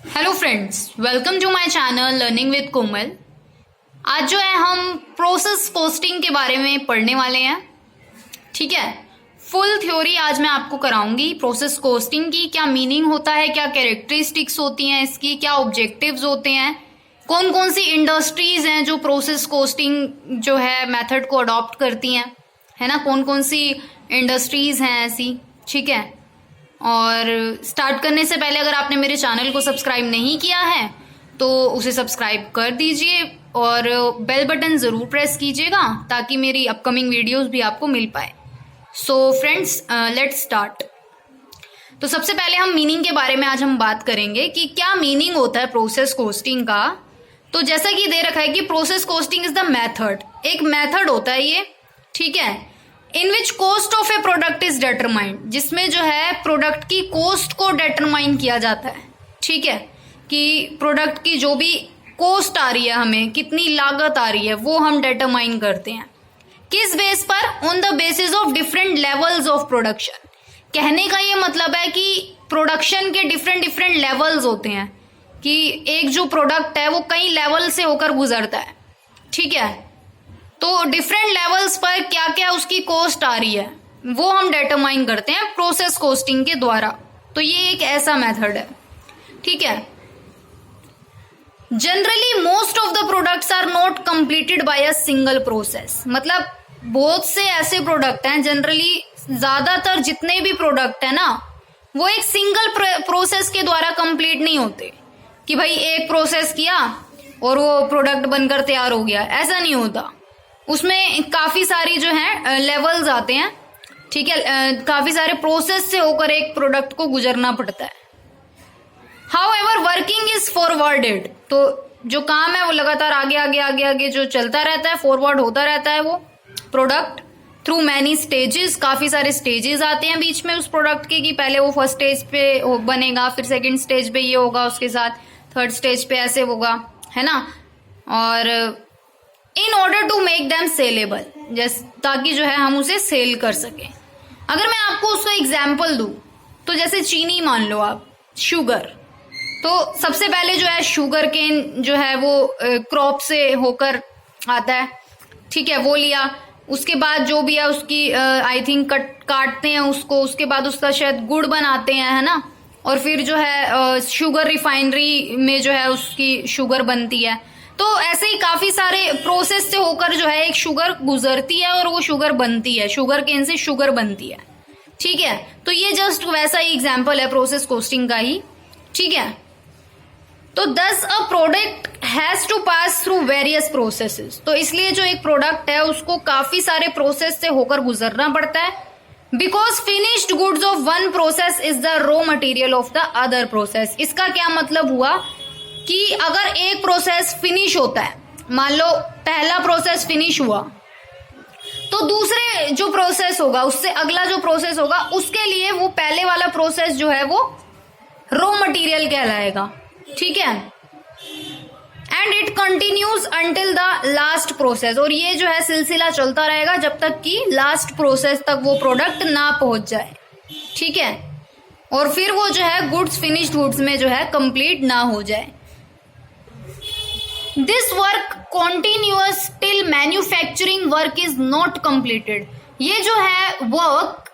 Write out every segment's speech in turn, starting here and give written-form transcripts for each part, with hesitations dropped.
Hello friends, welcome to my channel learning with Komal. आज जो है हम प्रोसेस कोस्टिंग के बारे में पढ़ने वाले हैं। ठीक है, फुल थ्योरी आज मैं आपको कराऊंगी प्रोसेस कोस्टिंग की। क्या मीनिंग होता है, क्या कैरेक्टरिस्टिक्स होती हैं इसकी, क्या ऑब्जेक्टिव्स होते हैं, कौन कौन सी इंडस्ट्रीज हैं जो प्रोसेस कोस्टिंग जो है मेथड को अडॉप्ट करती हैं, है ना, कौन कौन सी इंडस्ट्रीज हैं ऐसी। ठीक है, और स्टार्ट करने से पहले अगर आपने मेरे चैनल को सब्सक्राइब नहीं किया है तो उसे सब्सक्राइब कर दीजिए और बेल बटन ज़रूर प्रेस कीजिएगा ताकि मेरी अपकमिंग वीडियोस भी आपको मिल पाए। So friends, let's start. तो सबसे पहले हम मीनिंग के बारे में आज हम बात करेंगे कि क्या मीनिंग होता है प्रोसेस कोस्टिंग का। तो जैसा कि दे रखा है कि process costing is the method, एक मेथड होता है ये। ठीक है, in which cost of a product is determined, जिसमें जो है प्रोडक्ट की कॉस्ट को डिटरमाइन किया जाता है। ठीक है, कि प्रोडक्ट की जो भी कॉस्ट आ रही है, हमें कितनी लागत आ रही है, वो हम डिटरमाइन करते हैं। किस बेस पर? On the basis of different levels of production. कहने का ये मतलब है कि प्रोडक्शन के डिफरेंट डिफरेंट लेवल्स होते हैं, कि एक जो प्रोडक्ट है वो कई लेवल से होकर गुजरता है। ठीक है, तो डिफरेंट लेवल्स पर क्या क्या उसकी कॉस्ट आ रही है वो हम डिटरमाइन करते हैं प्रोसेस कोस्टिंग के द्वारा। तो ये एक ऐसा मेथड है। ठीक है, generally most of the products are not completed by a single process. मतलब बहुत से ऐसे प्रोडक्ट हैं, जनरली ज्यादातर जितने भी प्रोडक्ट है ना, वो एक सिंगल प्रोसेस के द्वारा कंप्लीट नहीं होते कि भाई एक प्रोसेस किया और वो प्रोडक्ट बनकर तैयार हो गया। ऐसा नहीं होता, उसमें काफी सारी जो है लेवल्स आते हैं। ठीक है, काफी सारे प्रोसेस से होकर एक प्रोडक्ट को गुजरना पड़ता है। हाउएवर वर्किंग इज फॉरवर्डेड, तो जो काम है वो लगातार आगे आगे आगे आगे जो चलता रहता है, फॉरवर्ड होता रहता है वो प्रोडक्ट थ्रू मैनी स्टेजेस। काफी सारे स्टेजेस आते हैं बीच में उस प्रोडक्ट के, कि पहले वो फर्स्ट स्टेज पे बनेगा, फिर सेकंड स्टेज पे ये होगा, उसके साथ थर्ड स्टेज पे ऐसे होगा, है ना। और in order to make them saleable, जैसे ताकि जो है हम उसे सेल कर सकें। अगर मैं आपको उसका एग्जाम्पल दूं तो जैसे चीनी मान लो आप, शुगर। तो सबसे पहले जो है शुगर केन जो है वो क्रॉप से होकर आता है। ठीक है, वो लिया, उसके बाद जो भी है उसकी आई थिंक काटते हैं उसको, उसके बाद उसका शायद गुड़ बनाते हैं, है ना। और फिर जो है शुगर रिफाइनरी में जो है उसकी शुगर बनती है। तो ऐसे ही काफी सारे प्रोसेस से होकर जो है एक शुगर गुजरती है और वो शुगर बनती है, शुगर केन से शुगर बनती है। ठीक है, तो ये जस्ट वैसा ही एग्जांपल है प्रोसेस कोस्टिंग का ही। ठीक है, तो thus a product has to pass through various processes, तो इसलिए जो एक प्रोडक्ट है उसको काफी सारे प्रोसेस से होकर गुजरना पड़ता है। Because finished goods of one process is the raw material of the other process. इसका क्या मतलब हुआ कि अगर एक प्रोसेस फिनिश होता है, मान लो पहला प्रोसेस फिनिश हुआ, तो दूसरे जो प्रोसेस होगा, उससे अगला जो प्रोसेस होगा, उसके लिए वो पहले वाला प्रोसेस जो है वो रॉ मटेरियल कहलाएगा। ठीक है, and it continues until the last process, और ये जो है सिलसिला चलता रहेगा जब तक कि लास्ट प्रोसेस तक वो प्रोडक्ट ना पहुंच जाए। ठीक है, और फिर वो जो है गुड्स, फिनिश्ड गुड्स में जो है कंप्लीट ना हो जाए। This work continuous till manufacturing work is not completed. ये जो है वर्क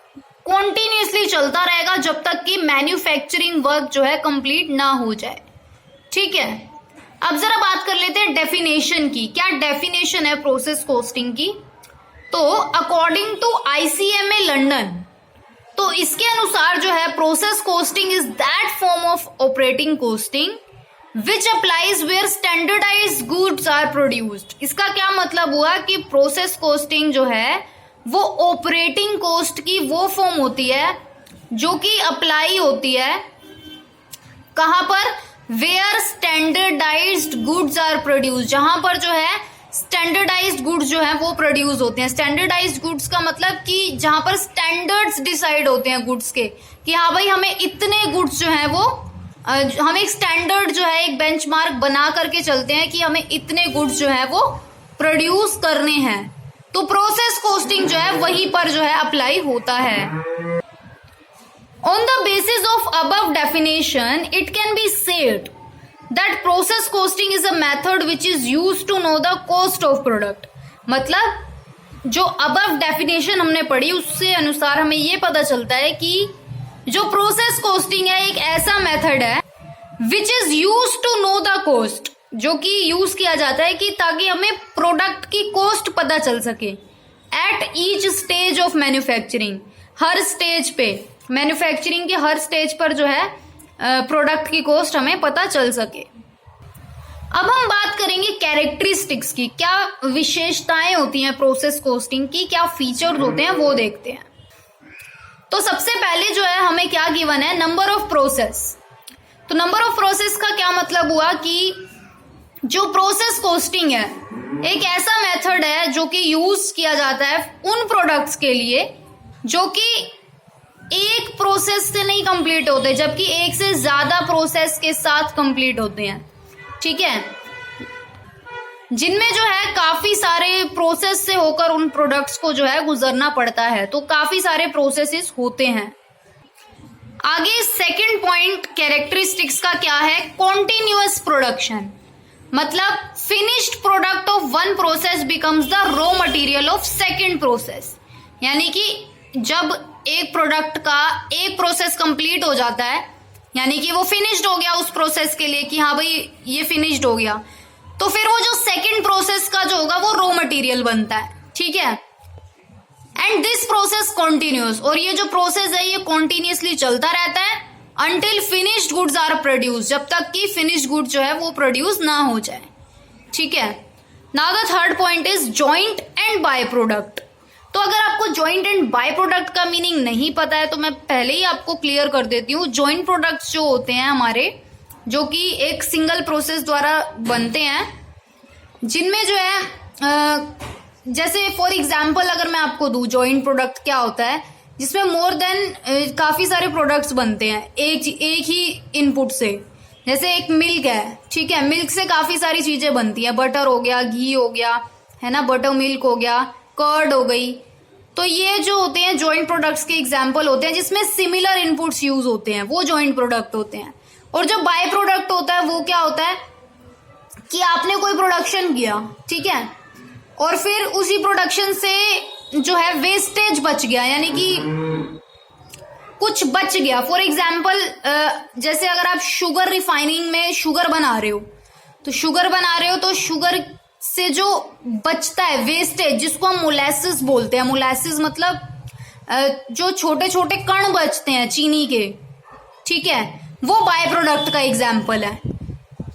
कॉन्टिन्यूअसली चलता रहेगा जब तक कि मैन्युफैक्चरिंग वर्क जो है कंप्लीट ना हो जाए। ठीक है, अब जरा बात कर लेते हैं डेफिनेशन की। क्या डेफिनेशन है प्रोसेस कोस्टिंग की? तो अकॉर्डिंग टू ICMA लंदन, तो इसके अनुसार जो है process costing is that form of operating costing which applies where standardized goods are produced. इसका क्या मतलब हुआ कि प्रोसेस कोस्टिंग जो है वो ऑपरेटिंग कोस्ट की वो फॉर्म होती है जो कि अप्लाई होती है कहां पर? Where standardized goods are produce, जहां पर जो है स्टैंडर्डाइज्ड गुड्स जो है वो प्रोड्यूस होते हैं। स्टैंडर्डाइज्ड गुड्स का मतलब कि जहां पर स्टैंडर्ड्स डिसाइड होते हैं गुड्स के, कि हाँ भाई हमें इतने गुड्स जो है वो हम एक स्टैंडर्ड जो है, एक बेंचमार्क बना करके चलते हैं कि हमें इतने गुड्स जो है वो प्रोड्यूस करने हैं। तो प्रोसेस कोस्टिंग जो है वहीं पर जो है अप्लाई होता है। On the basis of above definition, it can be said that process costing is a method which is use to know the cost of product. मतलब जो अबव डेफिनेशन हमने पढ़ी उससे अनुसार हमें ये पता चलता है कि जो प्रोसेस कॉस्टिंग है एक ऐसा मेथड है which is use to know the cost, जो कि यूज किया जाता है कि ताकि हमें प्रोडक्ट की कॉस्ट पता चल सके at each stage of manufacturing. Her stage पे, मैन्युफैक्चरिंग के हर स्टेज पर जो है प्रोडक्ट की कॉस्ट हमें पता चल सके। अब हम बात करेंगे कैरेक्टरिस्टिक्स की, क्या विशेषताएं होती हैं प्रोसेस कॉस्टिंग की, क्या फीचर्स होते हैं वो देखते हैं। तो सबसे पहले जो है हमें क्या गिवन है, नंबर ऑफ प्रोसेस। तो नंबर ऑफ प्रोसेस का क्या मतलब हुआ कि जो प्रोसेस कॉस्टिंग है एक ऐसा मेथड है जो कि यूज किया जाता है उन प्रोडक्ट्स के लिए जो कि एक प्रोसेस से नहीं कंप्लीट होते, जबकि एक से ज्यादा प्रोसेस के साथ कंप्लीट होते हैं। ठीक है, जिनमें जो है काफी सारे प्रोसेस से होकर उन प्रोडक्ट्स को जो है गुजरना पड़ता है, तो काफी सारे प्रोसेसेस होते हैं। आगे सेकंड पॉइंट कैरेक्टरिस्टिक्स का क्या है, कॉन्टिन्यूअस प्रोडक्शन। मतलब finished product of one process becomes the raw material of second process. यानी कि जब एक प्रोडक्ट का एक प्रोसेस कंप्लीट हो जाता है, यानी कि वो फिनिश्ड हो गया उस प्रोसेस के लिए कि हाँ भाई ये फिनिश्ड हो गया, तो फिर वो जो सेकंड प्रोसेस का जो होगा वो रॉ मटेरियल बनता है। ठीक है, एंड दिस प्रोसेस कॉन्टिन्यूस, और ये जो प्रोसेस है ये कॉन्टिन्यूसली चलता रहता है until finished goods are produce, जब तक कि फिनिश्ड गुड जो है वो प्रोड्यूस ना हो जाए। ठीक है, now the third point is joint and by product. तो अगर आपको जॉइंट एंड बाय प्रोडक्ट का मीनिंग नहीं पता है तो मैं पहले ही आपको क्लियर कर देती हूँ। जॉइंट प्रोडक्ट्स जो होते हैं हमारे, जो कि एक सिंगल प्रोसेस द्वारा बनते हैं, जिनमें जो है जैसे फॉर एग्जांपल अगर मैं आपको दूं जॉइंट प्रोडक्ट क्या होता है, जिसमें मोर देन काफी सारे प्रोडक्ट्स बनते हैं एक ही इनपुट से। जैसे एक मिल्क है, ठीक है, मिल्क से काफी सारी चीजें बनती है, बटर हो गया, घी हो गया, है ना, बटर मिल्क हो गया, कर्ड हो गई। तो ये जो होते हैं जॉइंट प्रोडक्ट्स के एग्जांपल होते हैं जिसमें सिमिलर इनपुट्स यूज होते हैं, वो जॉइंट प्रोडक्ट होते हैं। और जो बाय प्रोडक्ट होता है वो क्या होता है कि आपने कोई प्रोडक्शन किया, ठीक है, और फिर उसी प्रोडक्शन से जो है वेस्टेज बच गया, यानी कि कुछ बच गया। फॉर एग्जाम्पल जैसे अगर आप शुगर रिफाइनिंग में शुगर बना रहे हो, तो शुगर बना रहे हो तो शुगर से जो बचता है वेस्टेज, जिसको हम मोलेसिस बोलते हैं, मोलेसिस मतलब जो छोटे छोटे कण बचते हैं चीनी के, ठीक है, वो बाय प्रोडक्ट का एग्जाम्पल है।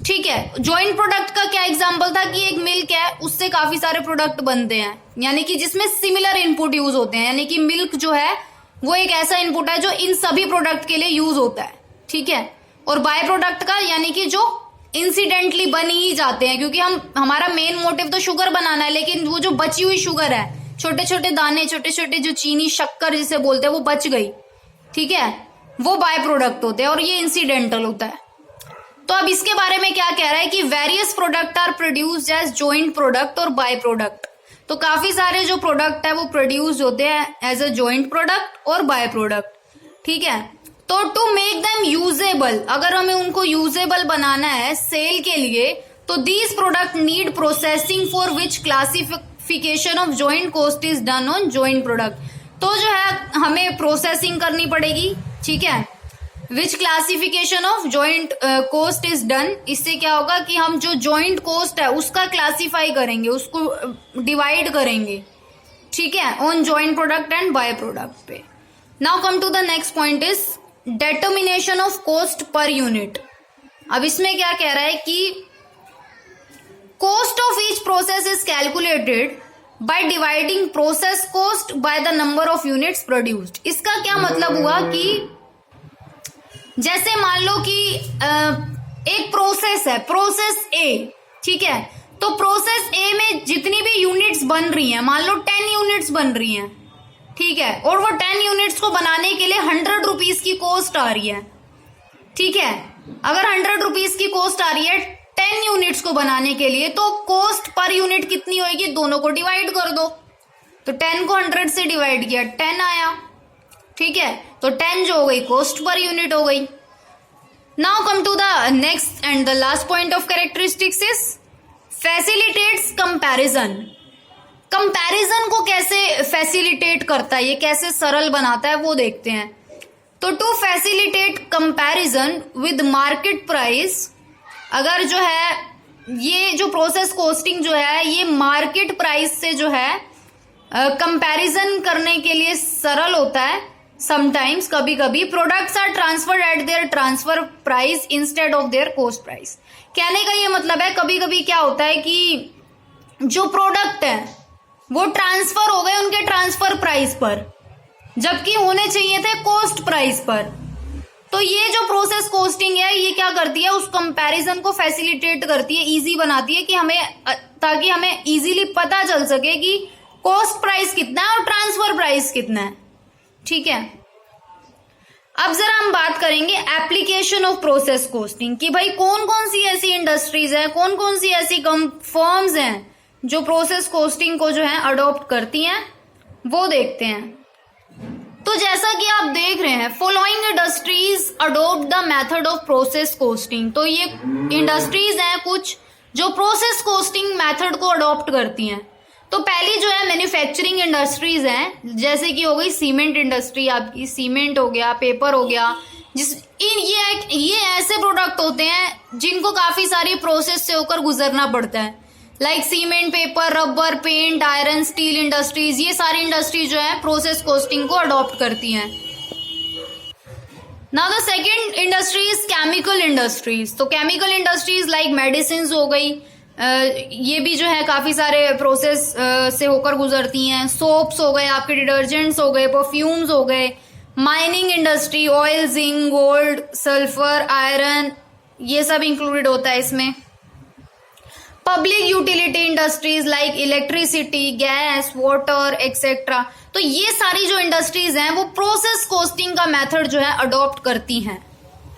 ठीक है, जॉइंट प्रोडक्ट का क्या एग्जाम्पल था कि एक मिल्क है, उससे काफी सारे प्रोडक्ट बनते हैं, यानी कि जिसमें सिमिलर इनपुट यूज होते हैं, यानी कि मिल्क जो है वो एक ऐसा इनपुट है जो इन सभी प्रोडक्ट के लिए यूज होता है। ठीक है, और बाय प्रोडक्ट का यानी कि जो इंसिडेंटली बन ही जाते हैं, क्योंकि हमारा मेन मोटिव तो शुगर बनाना है, लेकिन वो जो बची हुई शुगर है, छोटे छोटे दाने, छोटे छोटे जो चीनी शक्कर जिसे बोलते हैं, वो बच गई, ठीक है, वो बाय प्रोडक्ट होते हैं और ये इंसिडेंटल होता है। तो अब इसके बारे में क्या कह रहा है कि various product are produced as joint product और बाय प्रोडक्ट। तो काफी सारे जो प्रोडक्ट है वो प्रोड्यूस होते हैं एज अ जॉइंट प्रोडक्ट और बाय प्रोडक्ट। ठीक है, तो टू मेक देम यूजेबल, अगर हमें उनको यूजेबल बनाना है सेल के लिए, तो these product need processing for which classification of joint cost is done on joint product. तो जो है हमें प्रोसेसिंग करनी पड़ेगी, ठीक है, which classification of joint cost is done. इससे क्या होगा कि हम जो जॉइंट कॉस्ट है उसका क्लासीफाई करेंगे, उसको डिवाइड करेंगे, ठीक है, on joint product and by product पे। Now come to the next point is determination of cost per unit. अब इसमें क्या कह रहा है कि cost of each process is calculated by dividing process cost by the number of units produced. इसका क्या मतलब हुआ कि जैसे मान लो कि एक प्रोसेस है, प्रोसेस ए, ठीक है, तो प्रोसेस ए में जितनी भी यूनिट्स बन रही हैं, मान लो 10 यूनिट्स बन रही हैं, ठीक है, और वो 10 यूनिट्स को बनाने के लिए 100 रुपीज की कॉस्ट आ रही है। ठीक है, अगर 100 रुपीज की कॉस्ट आ रही है 10 यूनिट्स को बनाने के लिए, तो कॉस्ट पर यूनिट कितनी होगी, दोनों को डिवाइड कर दो। तो 10 को 100 से डिवाइड किया, 10 आया, ठीक है, तो 10 जो हो गई कॉस्ट पर यूनिट हो गई। Now come to the next and the last point of characteristics is facilitates comparison. Comparison को कैसे फैसिलिटेट करता है, ये कैसे सरल बनाता है वो देखते हैं। तो to facilitate comparison with market price, अगर जो है ये जो प्रोसेस कॉस्टिंग जो है ये मार्केट प्राइस से जो है कंपैरिजन करने के लिए सरल होता है। समटाइम्स, कभी कभी products are transferred at their transfer price instead of their cost price. कहने का ये मतलब है कभी कभी क्या होता है कि जो प्रोडक्ट है वो ट्रांसफर हो गए उनके ट्रांसफर प्राइस पर, जबकि होने चाहिए थे कॉस्ट प्राइस पर। तो ये जो प्रोसेस कॉस्टिंग है ये क्या करती है, उस कंपैरिजन को फैसिलिटेट करती है, इजी बनाती है कि ताकि हमें इजीली पता चल सके कि कॉस्ट प्राइस कितना है और ट्रांसफर प्राइस कितना है। ठीक है, अब जरा हम बात करेंगे एप्लीकेशन ऑफ प्रोसेस कॉस्टिंग कि भाई कौन कौन सी ऐसी इंडस्ट्रीज है, कौन कौन सी ऐसी फर्म्स हैं जो प्रोसेस कॉस्टिंग को जो है अडॉप्ट करती हैं, वो देखते हैं। तो जैसा कि आप देख रहे हैं, following industries adopt the method of process costing. तो ये इंडस्ट्रीज हैं कुछ जो प्रोसेस कॉस्टिंग मेथड को अडॉप्ट करती हैं। तो पहली जो है मैन्युफैक्चरिंग इंडस्ट्रीज हैं, जैसे कि हो गई सीमेंट इंडस्ट्री, आपकी सीमेंट हो गया, पेपर हो गया, ये ऐसे प्रोडक्ट होते हैं जिनको काफी सारी प्रोसेस से होकर गुजरना पड़ता है, like cement, paper, rubber, paint, iron, steel industries. ये सारी इंडस्ट्री जो है प्रोसेस कॉस्टिंग को अडॉप्ट करती हैं। Now the second industry is chemical industries. तो केमिकल इंडस्ट्रीज लाइक मेडिसिन हो गई, ये भी जो है काफी सारे प्रोसेस से होकर गुजरती हैं। सोप्स हो गए, आपके डिटर्जेंट्स हो गए, परफ्यूम्स हो गए। Mining industry, oil, zinc, gold, sulphur, iron, ये सब इंक्लूडेड होता है इसमें। Public utility industries like electricity, gas, water etcetera. तो ये सारी जो इंडस्ट्रीज हैं वो प्रोसेस कॉस्टिंग का मेथड जो है अडॉप्ट करती हैं।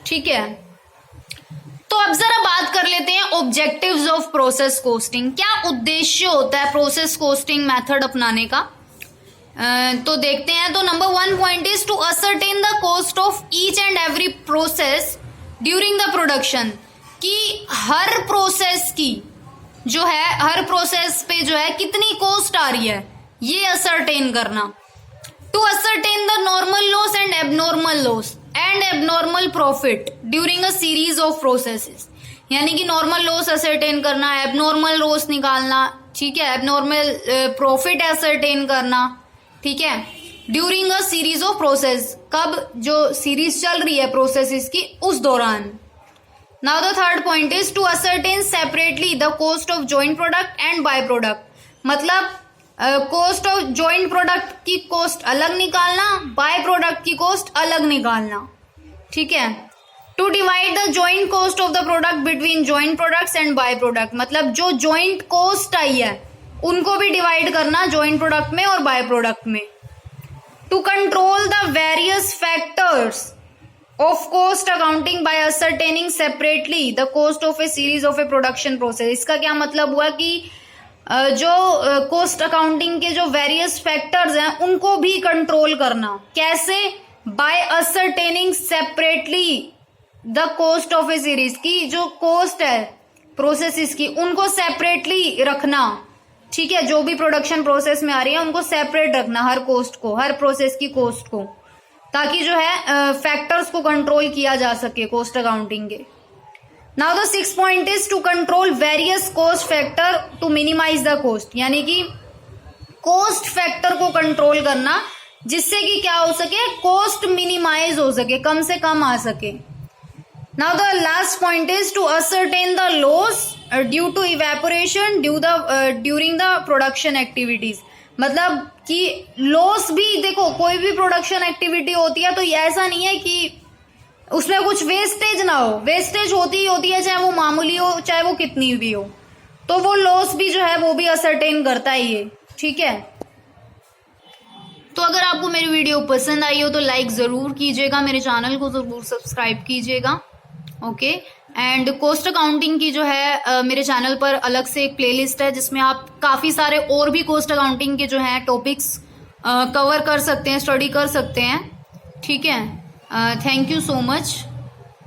ठीक है, तो अब जरा बात कर लेते हैं ऑब्जेक्टिव्स ऑफ प्रोसेस कॉस्टिंग। क्या उद्देश्य होता है प्रोसेस कॉस्टिंग मेथड अपनाने का, तो देखते हैं। तो number 1 point is to ascertain the cost of each and every process during the production, कि हर प्रोसेस की जो है, हर प्रोसेस पे जो है कितनी कॉस्ट आ रही है, ये असरटेन करना। To ascertain the normal loss and abnormal loss and abnormal profit during a series of processes, यानी कि नॉर्मल लॉस असरटेन करना, एबनॉर्मल लॉस निकालना, ठीक है, एबनॉर्मल प्रॉफिट असरटेन करना, ठीक है, during a series of process, कब जो सीरीज चल रही है प्रोसेसेस की उस दौरान। Now the third point is to ascertain separately the cost of joint product and by product, मतलब कॉस्ट ऑफ जॉइंट प्रोडक्ट की कॉस्ट अलग निकालना, बाय प्रोडक्ट की कॉस्ट अलग निकालना। ठीक है, to divide the joint cost of the product between joint products and by product, मतलब जो जॉइंट कॉस्ट आई है उनको भी डिवाइड करना जॉइंट प्रोडक्ट में और बाय प्रोडक्ट में। To control the various factors of cost accounting by ascertaining separately the cost of a series of a production process. इसका क्या मतलब हुआ कि जो कॉस्ट अकाउंटिंग के जो वेरियस फैक्टर्स हैं उनको भी कंट्रोल करना। कैसे? By ascertaining separately the cost of a series, की जो कॉस्ट है प्रोसेसेस की उनको सेपरेटली रखना। ठीक है, जो भी प्रोडक्शन प्रोसेस में आ रही है उनको सेपरेट रखना, हर कॉस्ट को, हर प्रोसेस की कॉस्ट को, ताकि जो है फैक्टर्स को कंट्रोल किया जा सके कॉस्ट अकाउंटिंग के। Now the 6th point is to control various cost factor to minimize the cost, यानी कि कॉस्ट फैक्टर को कंट्रोल करना जिससे कि क्या हो सके, कॉस्ट मिनिमाइज हो सके, कम से कम आ सके। Now the last point is to ascertain the loss due to evaporation during the production activities, मतलब कि लॉस भी, देखो कोई भी प्रोडक्शन एक्टिविटी होती है तो ये ऐसा नहीं है कि उसमें कुछ वेस्टेज ना हो, वेस्टेज होती ही होती है, चाहे वो मामूली हो चाहे वो कितनी भी हो, तो वो लॉस भी जो है वो भी असरटेन करता है ये। ठीक है, तो अगर आपको मेरी वीडियो पसंद आई हो तो लाइक जरूर कीजिएगा, मेरे चैनल को जरूर सब्सक्राइब कीजिएगा। ओके, एंड कॉस्ट अकाउंटिंग की जो है मेरे चैनल पर अलग से एक प्लेलिस्ट है जिसमें आप काफ़ी सारे और भी कॉस्ट अकाउंटिंग के जो हैं टॉपिक्स कवर कर सकते हैं, स्टडी कर सकते हैं। ठीक है, थैंक यू सो मच।